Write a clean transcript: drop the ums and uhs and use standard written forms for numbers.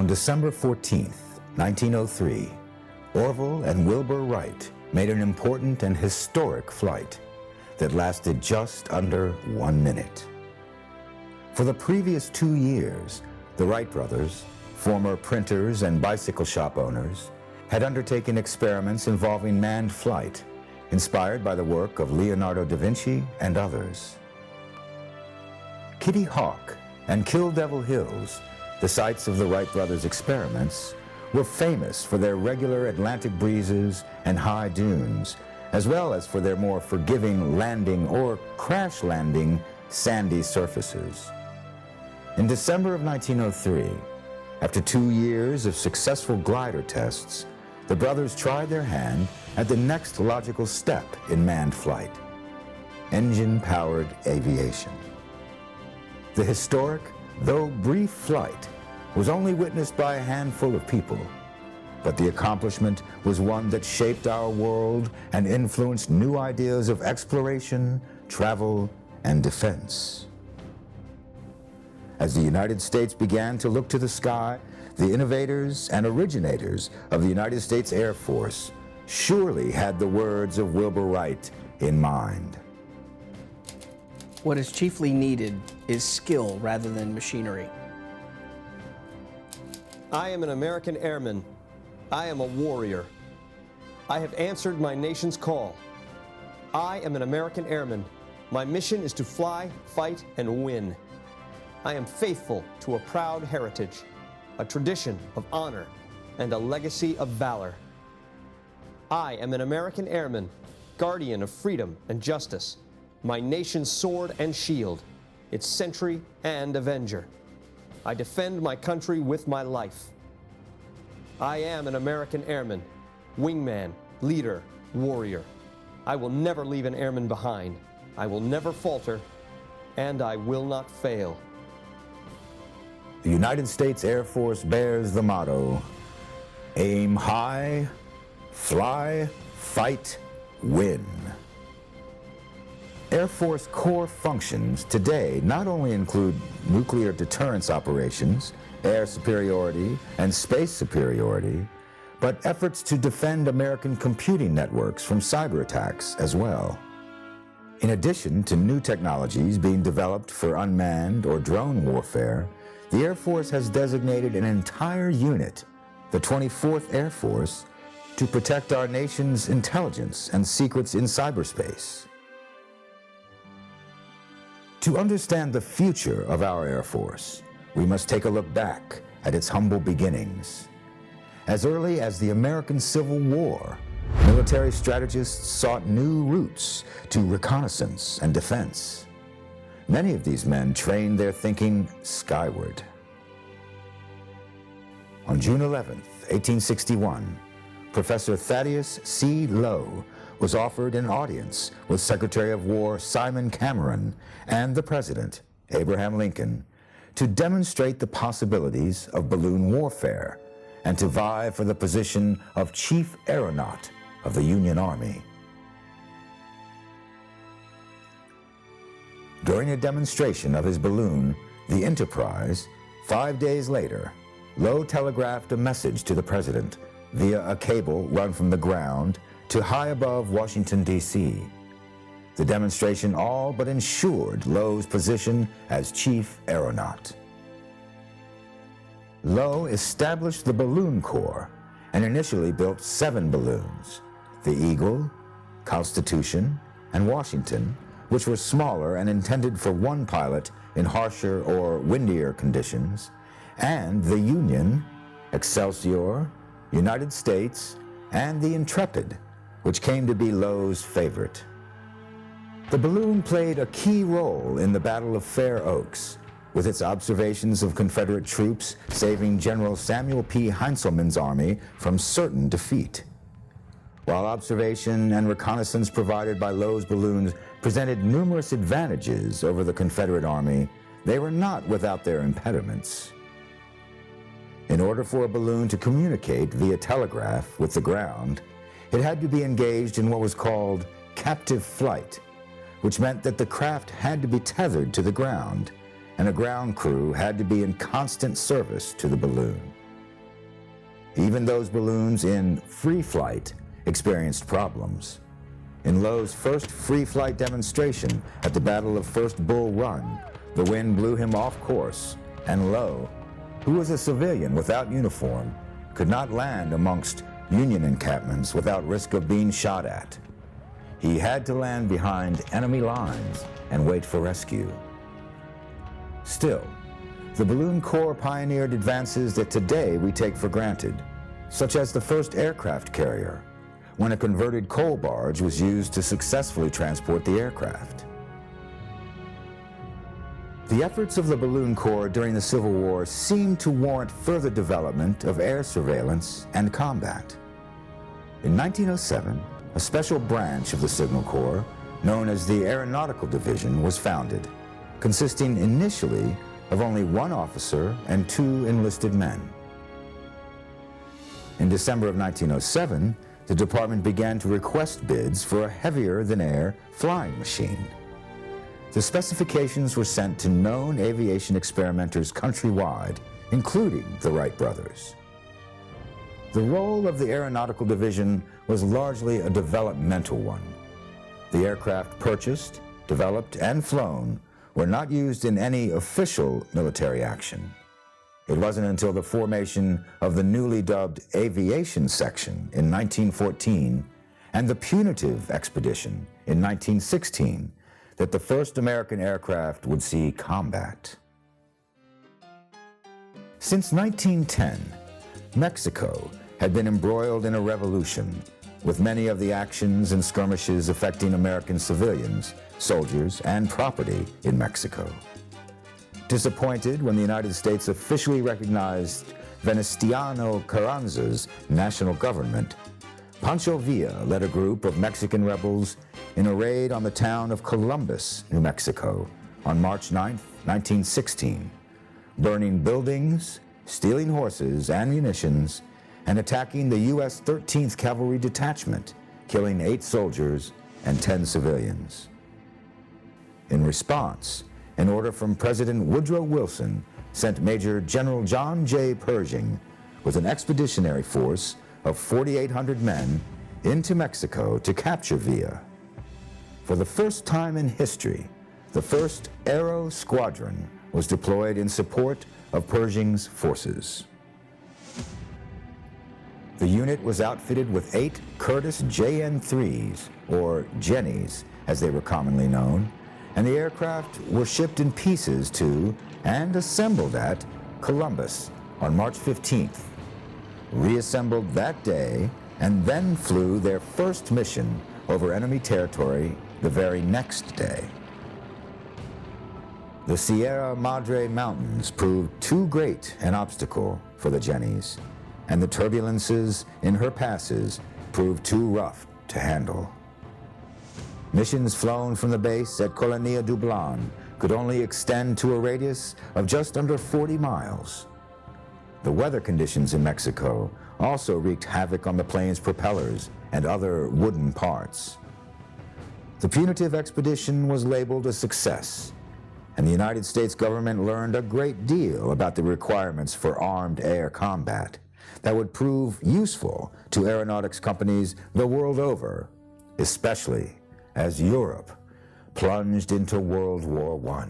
On December 14th, 1903, Orville and Wilbur Wright made an important and historic flight that lasted just under 1 minute. For the previous 2 years, the Wright brothers, former printers and bicycle shop owners, had undertaken experiments involving manned flight, inspired by the work of Leonardo da Vinci and others. Kitty Hawk and Kill Devil Hills, the sites of the Wright brothers' experiments, were famous for their regular Atlantic breezes and high dunes, as well as for their more forgiving landing or crash landing sandy surfaces. In December of 1903, after 2 years of successful glider tests, the brothers tried their hand at the next logical step in manned flight: engine-powered aviation. The historic, though brief flight was only witnessed by a handful of people, but the accomplishment was one that shaped our world and influenced new ideas of exploration, travel, and defense. As the United States began to look to the sky, the innovators and originators of the United States Air Force surely had the words of Wilbur Wright in mind. What is chiefly needed is skill rather than machinery. I am an American airman. I am a warrior. I have answered my nation's call. I am an American airman. My mission is to fly, fight, and win. I am faithful to a proud heritage, a tradition of honor, and a legacy of valor. I am an American airman, guardian of freedom and justice, my nation's sword and shield, its sentry and avenger. I defend my country with my life. I am an American airman, wingman, leader, warrior. I will never leave an airman behind. I will never falter, and I will not fail. The United States Air Force bears the motto, aim high, fly, fight, win. Air Force core functions today not only include nuclear deterrence operations, air superiority, and space superiority, but efforts to defend American computing networks from cyber attacks as well. In addition to new technologies being developed for unmanned or drone warfare, the Air Force has designated an entire unit, the 24th Air Force, to protect our nation's intelligence and secrets in cyberspace. To understand the future of our Air Force, we must take a look back at its humble beginnings. As early as the American Civil War, military strategists sought new routes to reconnaissance and defense. Many of these men trained their thinking skyward. On June 11, 1861, Professor Thaddeus C. Lowe was offered an audience with Secretary of War Simon Cameron and the President, Abraham Lincoln, to demonstrate the possibilities of balloon warfare and to vie for the position of Chief Aeronaut of the Union Army. During a demonstration of his balloon, the Enterprise, 5 days later, Lowe telegraphed a message to the President via a cable run from the ground to high above Washington, D.C. The demonstration all but ensured Lowe's position as Chief Aeronaut. Lowe established the Balloon Corps and initially built 7 balloons: the Eagle, Constitution, and Washington, which were smaller and intended for one pilot in harsher or windier conditions, and the Union, Excelsior, United States, and the Intrepid, which came to be Lowe's favorite. The balloon played a key role in the Battle of Fair Oaks, with its observations of Confederate troops saving General Samuel P. Heintzelman's army from certain defeat. While observation and reconnaissance provided by Lowe's balloons presented numerous advantages over the Confederate Army, they were not without their impediments. In order for a balloon to communicate via telegraph with the ground, it had to be engaged in what was called captive flight, which meant that the craft had to be tethered to the ground, and a ground crew had to be in constant service to the balloon. Even those balloons in free flight experienced problems. In Lowe's first free flight demonstration at the Battle of First Bull Run, the wind blew him off course, and Lowe, who was a civilian without uniform, could not land amongst Union encampments without risk of being shot at. He had to land behind enemy lines and wait for rescue. Still, the Balloon Corps pioneered advances that today we take for granted, such as the first aircraft carrier, when a converted coal barge was used to successfully transport the aircraft. The efforts of the Balloon Corps during the Civil War seemed to warrant further development of air surveillance and combat. In 1907, a special branch of the Signal Corps, known as the Aeronautical Division, was founded, consisting initially of only one officer and 2 enlisted men. In December of 1907, the department began to request bids for a heavier-than-air flying machine. The specifications were sent to known aviation experimenters countrywide, including the Wright brothers. The role of the Aeronautical Division was largely a developmental one. The aircraft purchased, developed, and flown were not used in any official military action. It wasn't until the formation of the newly dubbed Aviation Section in 1914 and the Punitive Expedition in 1916 that the first American aircraft would see combat. Since 1910, Mexico had been embroiled in a revolution, with many of the actions and skirmishes affecting American civilians, soldiers, and property in Mexico. Disappointed when the United States officially recognized Venustiano Carranza's national government, Pancho Villa led a group of Mexican rebels in a raid on the town of Columbus, New Mexico, on March 9, 1916, burning buildings, stealing horses and munitions, and attacking the U.S. 13th Cavalry Detachment, killing 8 soldiers and 10 civilians. In response, an order from President Woodrow Wilson sent Major General John J. Pershing with an expeditionary force of 4,800 men into Mexico to capture Villa. For the first time in history, the first Aero Squadron was deployed in support of Pershing's forces. The unit was outfitted with 8 Curtiss JN-3s, or Jennies as they were commonly known, and the aircraft were shipped in pieces to and assembled at Columbus on March 15th, reassembled that day, and then flew their first mission over enemy territory the very next day. The Sierra Madre Mountains proved too great an obstacle for the Jennies, and the turbulences in her passes proved too rough to handle. Missions flown from the base at Colonia Dublan could only extend to a radius of just under 40 miles. The weather conditions in Mexico also wreaked havoc on the plane's propellers and other wooden parts. The punitive expedition was labeled a success, and the United States government learned a great deal about the requirements for armed air combat that would prove useful to aeronautics companies the world over, especially as Europe plunged into World War I.